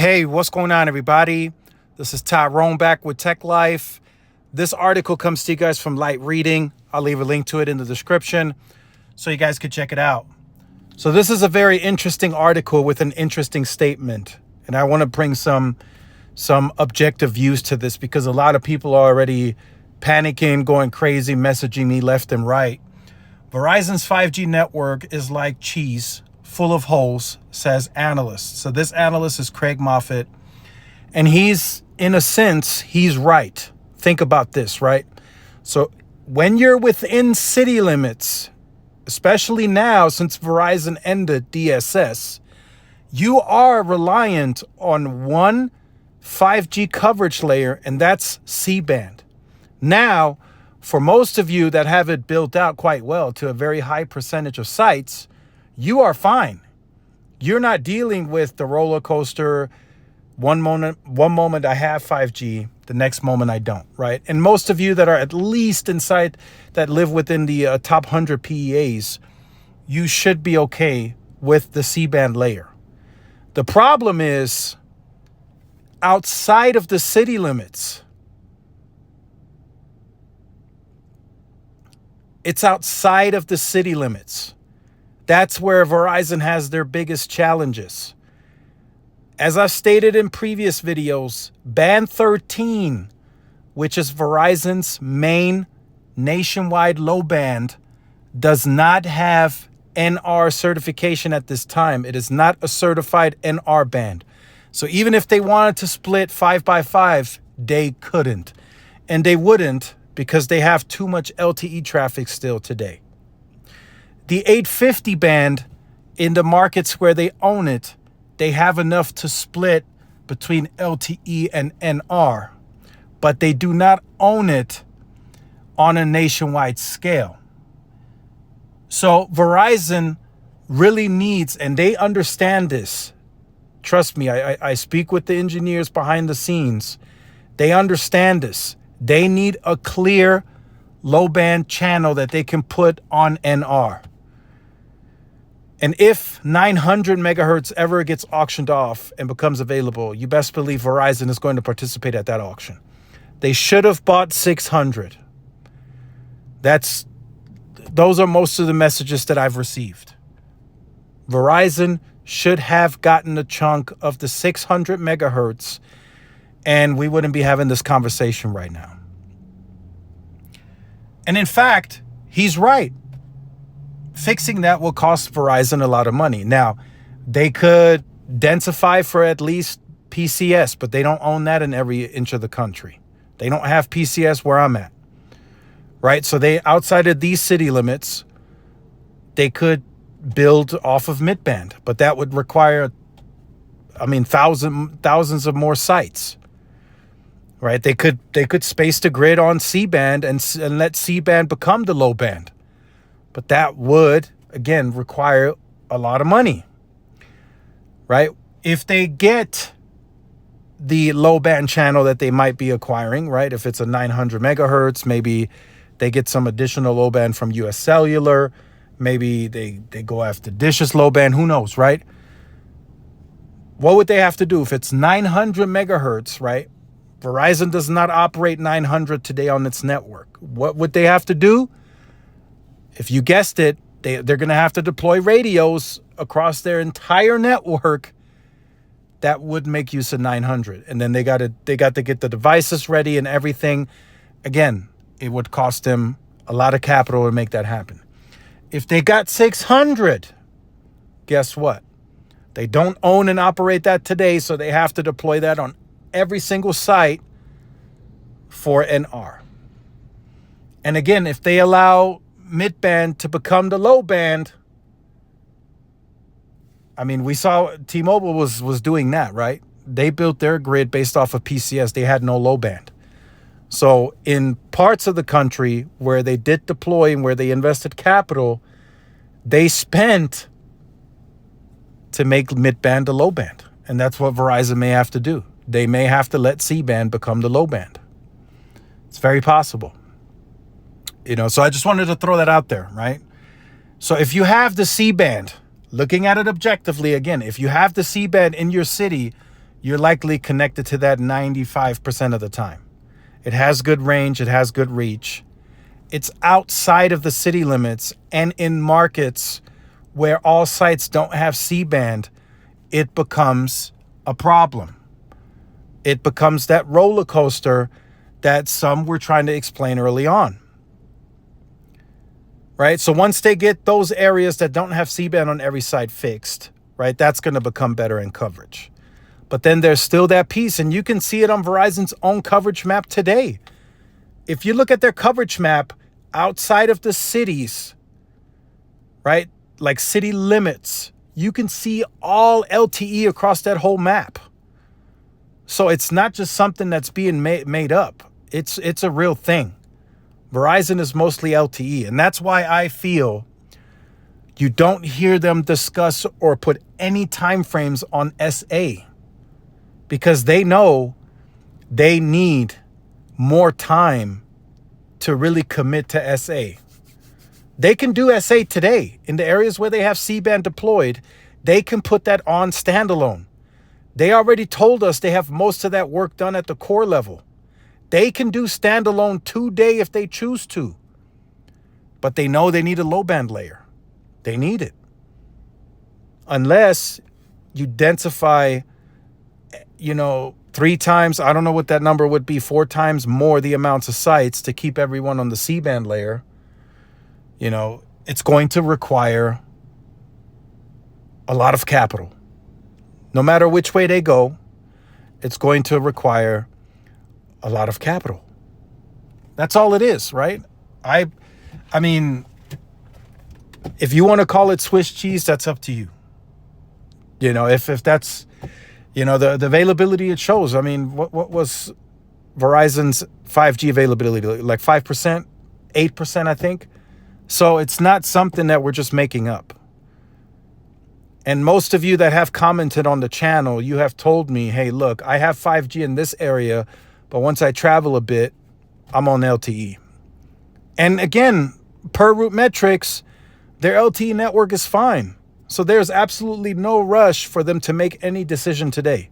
Hey, what's going on, everybody? This is Tyrone back with Tech Life. This article comes to you guys from Light Reading. I'll leave a link to it in the description so you guys could check it out. So this is a very interesting article with an interesting statement. And I want to bring some objective views to this because a lot of people are already panicking, going crazy, messaging me left and right. Verizon's 5G network is like cheese, full of holes, says analyst. So this analyst is Craig Moffett, and he's, in a sense, he's right. Think about this, right? So when you're within city limits, especially now since Verizon ended DSS, you are reliant on one 5G coverage layer, and that's C-band. Now, for most of you that have it built out quite well to a very high percentage of sites, you are fine. You're not dealing with the roller coaster. One moment I have 5G, the next moment I don't, right? And most of you that are at least inside, that live within the top 100 PEAs, you should be okay with the C-band layer. The problem is outside of the city limits. It's outside of the city limits. That's where Verizon has their biggest challenges. As I've stated in previous videos, Band 13, which is Verizon's main nationwide low band, does not have NR certification at this time. It is not a certified NR band. So even if they wanted to split 5x5, they couldn't. And they wouldn't because they have too much LTE traffic still today. The 850 band, in the markets where they own it, they have enough to split between LTE and NR, but they do not own it on a nationwide scale. So Verizon really needs, and they understand this. Trust me, I speak with the engineers behind the scenes. They understand this. They need a clear low band channel that they can put on NR. And if 900 megahertz ever gets auctioned off and becomes available, you best believe Verizon is going to participate at that auction. They should have bought 600. Those are most of the messages that I've received. Verizon should have gotten a chunk of the 600 megahertz, and we wouldn't be having this conversation right now. And in fact, he's right. Fixing that will cost Verizon a lot of money. Now, they could densify for at least PCS, but they don't own that in every inch of the country. They don't have PCS where I'm at, right? So they, outside of these city limits, they could build off of midband, but that would require, thousands of more sites, right? They could space the grid on C-band and let C-band become the low band. But that would, again, require a lot of money, right? If they get the low band channel that they might be acquiring, right? If it's a 900 megahertz, maybe they get some additional low band from US Cellular. Maybe they go after Dish's low band. Who knows, right? What would they have to do if it's 900 megahertz, right? Verizon does not operate 900 today on its network. What would they have to do? If you guessed it, they're going to have to deploy radios across their entire network that would make use of 900. And then they got to get the devices ready and everything. Again, it would cost them a lot of capital to make that happen. If they got 600, guess what? They don't own and operate that today, so they have to deploy that on every single site for NR. And again, if they allow midband to become the low band, we saw T-Mobile was doing that, right? They built their grid based off of PCS. They had no low band. So in parts of the country where they did deploy and where they invested capital, they spent to make midband the low band. And that's what Verizon may have to do. They may have to let C-band become the low band. It's very possible. So I just wanted to throw that out there, right? So if you have the C-band, looking at it objectively, again, if you have the C-band in your city, you're likely connected to that 95% of the time. It has good range. It has good reach. It's outside of the city limits and in markets where all sites don't have C-band, it becomes a problem. It becomes that roller coaster that some were trying to explain early on. Right? So once they get those areas that don't have C-band on every site fixed, right, that's going to become better in coverage. But then there's still that piece, and you can see it on Verizon's own coverage map today. If you look at their coverage map outside of the cities, right, like city limits, you can see all LTE across that whole map. So it's not just something that's being made up. It's a real thing. Verizon is mostly LTE, and that's why I feel you don't hear them discuss or put any time frames on SA, because they know they need more time to really commit to SA. They can do SA today in the areas where they have C-band deployed. They can put that on standalone. They already told us they have most of that work done at the core level. They can do standalone today if they choose to. But they know they need a low band layer. They need it. Unless you densify, 3 times, I don't know what that number would be, 4 times more the amounts of sites to keep everyone on the C-band layer. It's going to require a lot of capital. No matter which way they go, it's going to require a lot of capital. That's all it is, right? I mean, if you want to call it Swiss cheese, that's up to you. If that's, the availability it shows. I mean, what was Verizon's 5G availability? Like 5%, 8%, I think. So it's not something that we're just making up. And most of you that have commented on the channel, you have told me, hey, look, I have 5G in this area, but once I travel a bit, I'm on LTE. And again, per route metrics, their LTE network is fine. So there's absolutely no rush for them to make any decision today.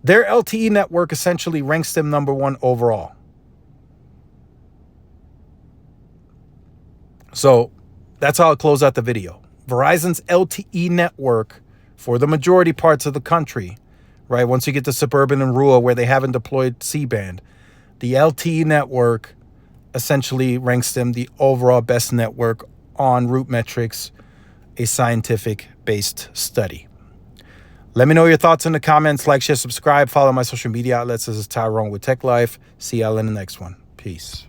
Their LTE network essentially ranks them number 1 overall. So that's how I'll close out the video. Verizon's LTE network for the majority parts of the country, right? Once you get to suburban and rural where they haven't deployed C-band, the LTE network essentially ranks them the overall best network on route metrics, a scientific-based study. Let me know your thoughts in the comments. Like, share, subscribe, follow my social media outlets. This is Tyrone with Tech Life. See y'all in the next one. Peace.